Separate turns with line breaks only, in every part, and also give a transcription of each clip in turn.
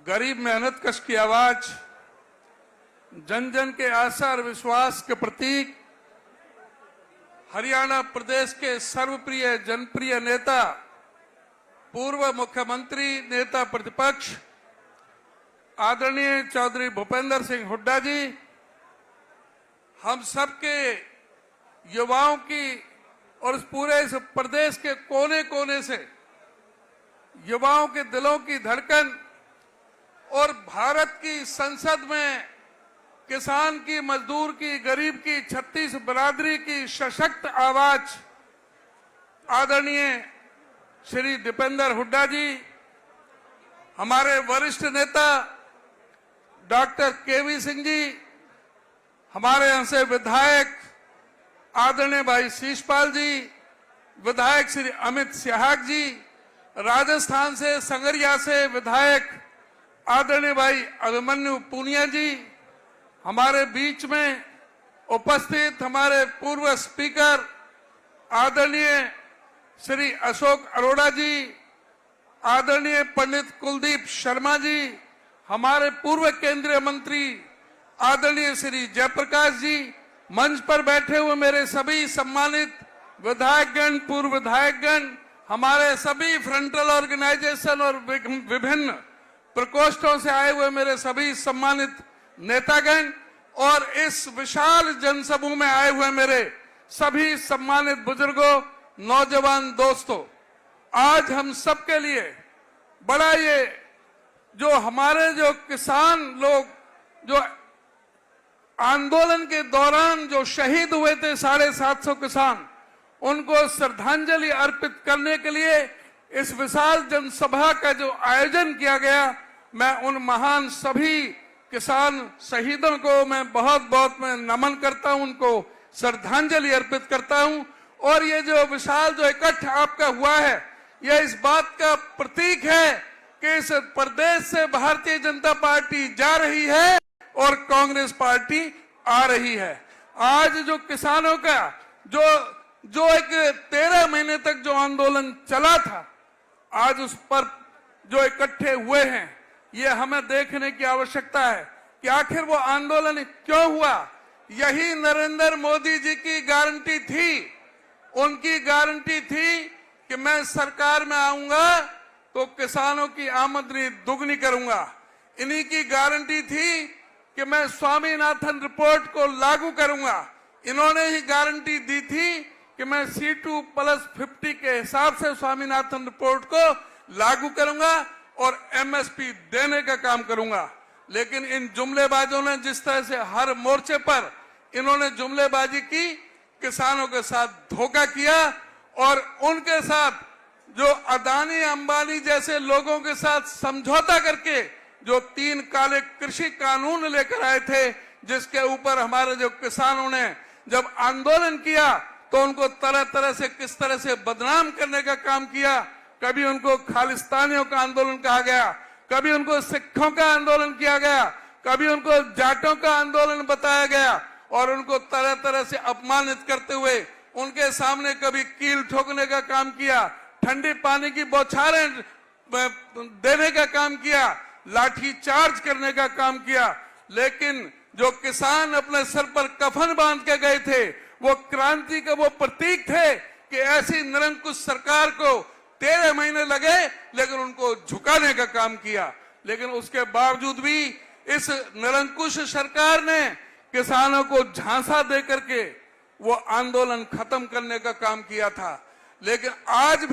गरीब मेहनत कश की आवाज, जन जन के आशा और विश्वास के प्रतीक, हरियाणा प्रदेश के सर्वप्रिय जनप्रिय नेता, पूर्व मुख्यमंत्री नेता प्रतिपक्ष आदरणीय चौधरी भूपेंद्र सिंह हुड्डा जी, हम सबके युवाओं की और इस पूरे इस प्रदेश के कोने कोने से युवाओं के दिलों की धड़कन और भारत की संसद में किसान की, मजदूर की, गरीब की, 36 बिरादरी की सशक्त आवाज आदरणीय श्री दीपेंद्र हुड्डा जी, हमारे वरिष्ठ नेता डॉक्टर केवी सिंह जी, हमारे यहाँ से विधायक आदरणीय भाई शीशपाल जी, विधायक श्री अमित सिहाग जी, राजस्थान से संगरिया से विधायक आदरणीय भाई अभिमन्यु पूनिया जी, हमारे बीच में उपस्थित हमारे पूर्व स्पीकर आदरणीय श्री अशोक अरोड़ा जी, आदरणीय पंडित कुलदीप शर्मा जी, हमारे पूर्व केंद्रीय मंत्री आदरणीय श्री जयप्रकाश जी, मंच पर बैठे हुए मेरे सभी सम्मानित विधायकगण, पूर्व विधायकगण, हमारे सभी फ्रंटल ऑर्गेनाइजेशन और विभिन्न प्रकोष्ठों से आए हुए मेरे सभी सम्मानित नेतागण और इस विशाल जनसमूह में आए हुए मेरे सभी सम्मानित बुजुर्गों, नौजवान दोस्तों, आज हम सबके लिए बड़ा ये जो हमारे जो किसान लोग जो आंदोलन के दौरान जो शहीद हुए थे 750 किसान, उनको श्रद्धांजलि अर्पित करने के लिए इस विशाल जनसभा का जो आयोजन किया गया, मैं उन महान सभी किसान शहीदों को मैं बहुत बहुत मैं नमन करता हूं, उनको श्रद्धांजलि अर्पित करता हूं। और ये जो विशाल जो इकट्ठ आपका हुआ है, यह इस बात का प्रतीक है कि इस प्रदेश से भारतीय जनता पार्टी जा रही है और कांग्रेस पार्टी आ रही है। आज जो किसानों का जो एक 13 महीने तक जो आंदोलन चला था, आज उस पर जो इकट्ठे हुए हैं, ये हमें देखने की आवश्यकता है कि आखिर वो आंदोलन क्यों हुआ। यही नरेंद्र मोदी जी की गारंटी थी, उनकी गारंटी थी कि मैं सरकार में आऊंगा तो किसानों की आमदनी दुगनी करूंगा। इन्हीं की गारंटी थी कि मैं स्वामीनाथन रिपोर्ट को लागू करूंगा। इन्होंने ही गारंटी दी थी कि मैं C2+50 के हिसाब से स्वामीनाथन रिपोर्ट को लागू करूंगा और MSP देने का काम करूंगा। लेकिन इन जुमलेबाजों ने जिस तरह से हर मोर्चे पर इन्होंने जुमलेबाजी की, किसानों के साथ धोखा किया और उनके साथ जो अदानी अंबानी जैसे लोगों के साथ समझौता करके जो 3 काले कृषि कानून लेकर आए थे, जिसके ऊपर हमारे जो किसानों ने जब आंदोलन किया तो उनको तरह तरह से किस तरह से बदनाम करने का काम किया। कभी उनको खालिस्तानियों का आंदोलन कहा गया, कभी उनको सिखों का आंदोलन किया गया, कभी उनको जाटों का आंदोलन बताया गया और उनको तरह तरह से अपमानित करते हुए उनके सामने कभी कील ठोकने का काम किया, ठंडे पानी की बौछारें देने का काम किया, लाठी चार्ज करने का काम किया। लेकिन जो किसान अपने सर पर कफन बांध के गए थे, वो क्रांति का वो प्रतीक थे कि ऐसी निरंकुश सरकार को 13 महीने लगे लेकिन उनको झुकाने का काम किया। लेकिन उसके बावजूद भी इस निरंकुश सरकार ने किसानों को झांसा दे करके वो आंदोलन खत्म करने का काम किया था। लेकिन आज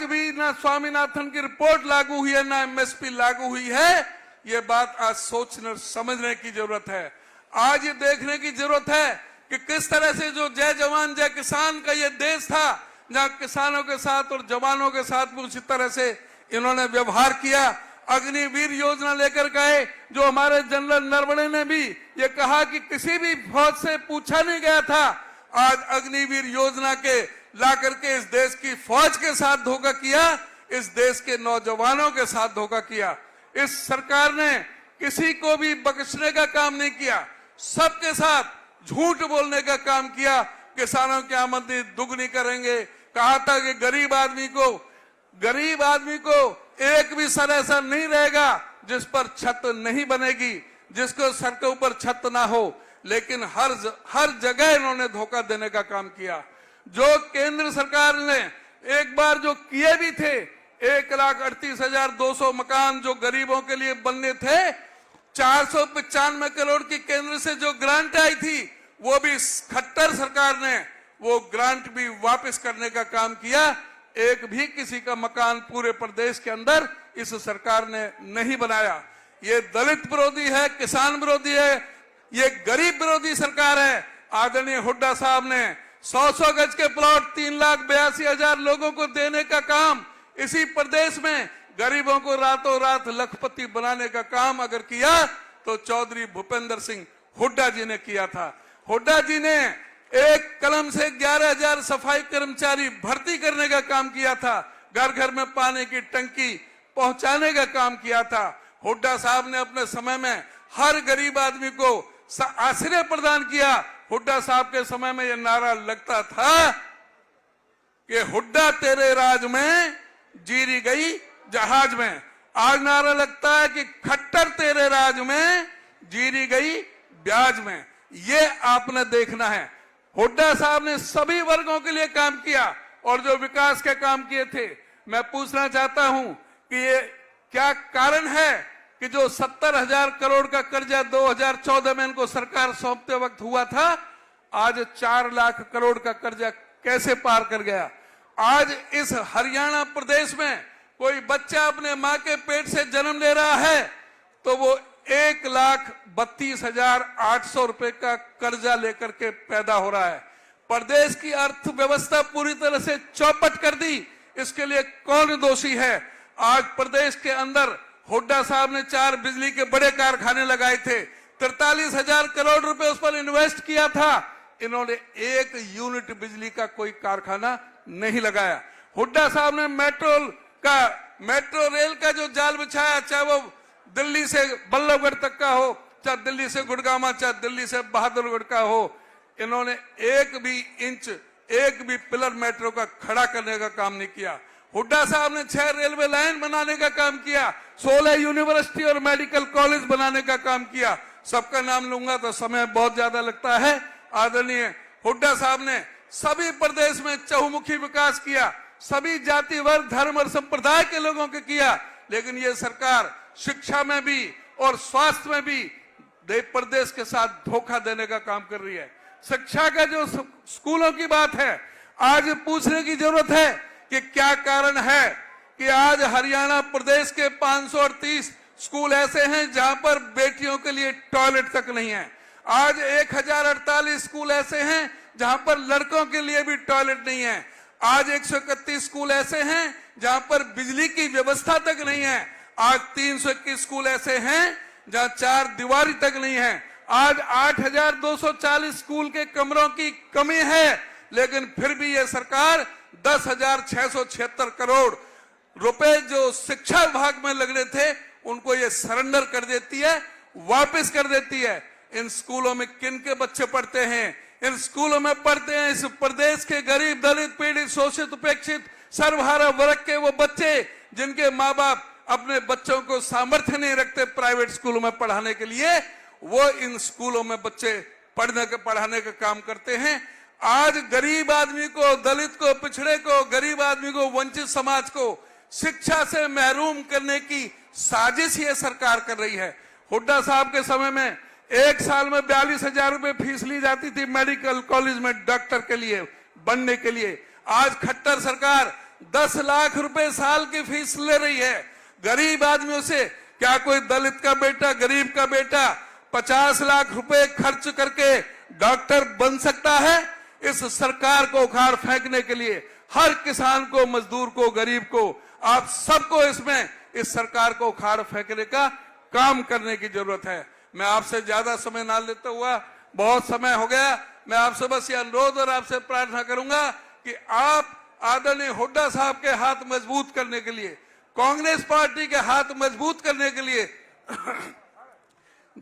भी ना स्वामीनाथन की रिपोर्ट लागू हुई है, ना MSP लागू हुई है। ये बात आज सोचने समझने की जरूरत है। आज ये देखने की जरूरत है कि किस तरह से जो जय जवान जय किसान का ये देश था, जहां किसानों के साथ और जवानों के साथ भी उसी तरह से इन्होंने व्यवहार किया। अग्निवीर योजना लेकर गए, जो हमारे जनरल नरवणे ने भी ये कहा कि किसी भी फौज से पूछा नहीं गया था। आज अग्निवीर योजना के ला करके इस देश की फौज के साथ धोखा किया, इस देश के नौजवानों के साथ धोखा किया। इस सरकार ने किसी को भी बख्शने का काम नहीं किया, सबके साथ झूठ बोलने का काम किया। किसानों की आमदनी दुगनी करेंगे, कहा था कि गरीब आदमी को एक भी सर ऐसा नहीं रहेगा जिस पर छत नहीं बनेगी, जिसको सर के ऊपर छत ना हो। लेकिन हर जगह इन्होंने धोखा देने का काम किया। जो केंद्र सरकार ने एक बार जो किए भी थे, 1,38,200 मकान जो गरीबों के लिए बनने थे, 495 करोड़ की केंद्र से जो ग्रांट आई थी, वो भी खट्टर सरकार ने वो ग्रांट भी वापस करने का काम किया। एक भी किसी का मकान पूरे प्रदेश के अंदर इस सरकार ने नहीं बनाया। ये दलित विरोधी है, किसान विरोधी है, ये गरीब विरोधी सरकार है। आदरणीय हुड्डा साहब ने 100 गज के प्लॉट 3,82,000 लोगों को देने का काम इसी प्रदेश में गरीबों को रातों रात लखपति बनाने का काम अगर किया तो चौधरी भूपेंद्र सिंह हुड्डा जी ने किया था। हुड्डा जी ने एक कलम से 11,000 सफाई कर्मचारी भर्ती करने का काम किया था। घर घर में पानी की टंकी पहुंचाने का काम किया था। हुड्डा साहब ने अपने समय में हर गरीब आदमी को आश्रय प्रदान किया। हुड्डा साहब के समय में यह नारा लगता था कि हुड्डा तेरे राज में जीरी गई जहाज में। आज नारा लगता है कि खट्टर तेरे राज में जीरी गई ब्याज में। ये आपने देखना है। हुड्डा साहब ने सभी वर्गों के लिए काम किया और जो विकास के काम किए थे। मैं पूछना चाहता हूं कि ये क्या कारण है कि जो 70,000 करोड़ का कर्जा 2014 में इनको सरकार सौंपते वक्त हुआ था, आज 4 लाख करोड़ का कर्जा कैसे पार कर गया। आज इस हरियाणा प्रदेश में कोई बच्चा अपने मां के पेट से जन्म ले रहा है तो वो 1,32,800 रुपए का कर्जा लेकर के पैदा हो रहा है। प्रदेश की अर्थव्यवस्था पूरी तरह से चौपट कर दी। इसके लिए कौन दोषी है? आज प्रदेश के अंदर हुड्डा साहब ने 4 बिजली के बड़े कारखाने लगाए थे, 43,000 करोड़ रुपए उस पर इन्वेस्ट किया था। इन्होंने 1 यूनिट बिजली का कोई कारखाना नहीं लगाया। हुड्डा साहब ने मेट्रो रेल का जो जाल बिछाया, चाहे वो दिल्ली से बल्लभगढ़ तक का हो, चाहे दिल्ली से गुड़गामा, चाहे दिल्ली से बहादुरगढ़ का हो, इन्होंने एक भी पिलर मेट्रो का खड़ा करने का काम नहीं किया। हुड्डा साहब ने 6 रेलवे लाइन बनाने का काम किया, 16 यूनिवर्सिटी और मेडिकल कॉलेज बनाने का काम किया। सबका नाम लूंगा तो समय बहुत ज्यादा लगता है। आदरणीय हुड्डा साहब ने सभी प्रदेश में चहुमुखी विकास किया, सभी जाति वर्ग धर्म और संप्रदाय के लोगों के किया। लेकिन ये सरकार शिक्षा में भी और स्वास्थ्य में भी प्रदेश के साथ धोखा देने का काम कर रही है। शिक्षा का जो स्कूलों की बात है, आज पूछने की जरूरत है कि क्या कारण है कि आज हरियाणा प्रदेश के 538 स्कूल ऐसे हैं जहां पर बेटियों के लिए टॉयलेट तक नहीं है। आज 1048 स्कूल ऐसे हैं जहां पर लड़कों के लिए भी टॉयलेट नहीं है। आज 131 स्कूल ऐसे हैं जहां पर बिजली की व्यवस्था तक नहीं है। आज 321 स्कूल ऐसे हैं जहां 4 दीवारी तक नहीं है। आज 8,240 स्कूल के कमरों की कमी है, लेकिन फिर भी यह सरकार 10,676 करोड़ रुपए जो शिक्षा विभाग में लगने थे उनको ये सरेंडर कर देती है, वापस कर देती है। इन स्कूलों में किन के बच्चे पढ़ते हैं? इन स्कूलों में पढ़ते हैं इस प्रदेश के गरीब दलित पीड़ित शोषित उपेक्षित सर्वहारा वर्ग के वो बच्चे जिनके माँ बाप अपने बच्चों को सामर्थ्य नहीं रखते प्राइवेट स्कूलों में पढ़ाने के लिए। वो इन स्कूलों में बच्चे पढ़ाने का काम करते हैं। आज गरीब आदमी को, दलित को, पिछड़े को, गरीब आदमी को, वंचित समाज को शिक्षा से महरूम करने की साजिश ये सरकार कर रही है। हुड्डा साहब के समय में एक साल में 42,000 रुपए फीस ली जाती थी मेडिकल कॉलेज में डॉक्टर के लिए बनने के लिए। आज खट्टर सरकार 10 लाख रुपए साल की फीस ले रही है गरीब आदमियों से। क्या कोई दलित का बेटा, गरीब का बेटा 50 लाख रुपए खर्च करके डॉक्टर बन सकता है? इस सरकार को उखाड़ फेंकने के लिए हर किसान को, मजदूर को, गरीब को, आप सबको इसमें इस सरकार को उखाड़ फेंकने का काम करने की जरूरत है। मैं आपसे ज्यादा समय ना लेता हुआ, बहुत समय हो गया, मैं आपसे बस ये अनुरोध और आपसे प्रार्थना करूंगा कि आप आदरणीय हुड्डा साहब के हाथ मजबूत करने के लिए, कांग्रेस पार्टी के हाथ मजबूत करने के लिए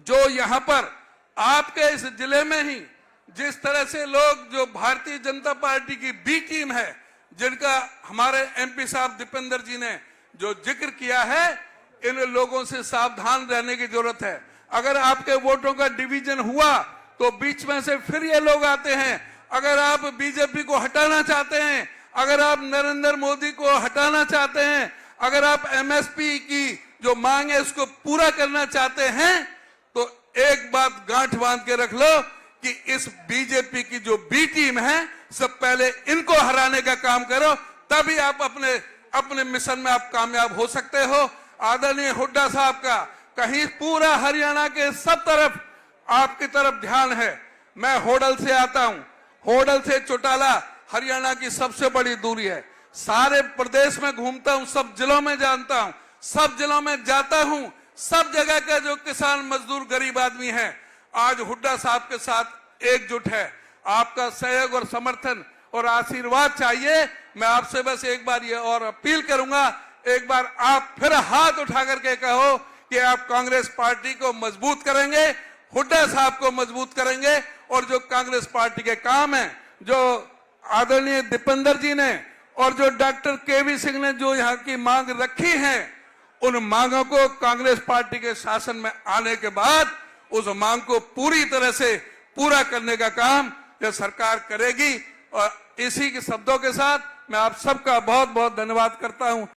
जो यहां पर आपके इस जिले में ही जिस तरह से लोग जो भारतीय जनता पार्टी की बी टीम है, जिनका हमारे एमपी साहब दीपेंद्र जी ने जो जिक्र किया है, इन लोगों से सावधान रहने की जरूरत है। अगर आपके वोटों का डिवीजन हुआ तो बीच में से फिर ये लोग आते हैं। अगर आप बीजेपी को हटाना चाहते हैं, अगर आप नरेंद्र मोदी को हटाना चाहते हैं, अगर आप एमएसपी की जो मांग है उसको पूरा करना चाहते हैं, तो एक बात गांठ बांध के रख लो कि इस बीजेपी की जो बी टीम है, सब पहले इनको हराने का काम करो, तभी आप अपने मिशन में आप कामयाब हो सकते हो। आदरणीय हुड्डा साहब का कहीं पूरा हरियाणा के सब तरफ आपकी तरफ ध्यान है। मैं होडल से आता हूं, होडल से चौटाला हरियाणा की सबसे बड़ी दूरी है। सारे प्रदेश में घूमता हूं, सब जिलों में जानता हूं, सब जिलों में जाता हूं। सब जगह का जो किसान मजदूर गरीब आदमी है आज हुड्डा साहब के साथ एकजुट है। आपका सहयोग और समर्थन और आशीर्वाद चाहिए। मैं आपसे बस एक बार ये और अपील करूंगा, एक बार आप फिर हाथ उठा करके कहो कि आप कांग्रेस पार्टी को मजबूत करेंगे, हुड्डा साहब को मजबूत करेंगे, और जो कांग्रेस पार्टी के काम है, जो आदरणीय दीपेंद्र जी ने और जो डॉक्टर केवी सिंह ने जो यहाँ की मांग रखी है, उन मांगों को कांग्रेस पार्टी के शासन में आने के बाद उस मांग को पूरी तरह से पूरा करने का काम यह सरकार करेगी। और इसी के शब्दों के साथ मैं आप सबका बहुत बहुत धन्यवाद करता हूं।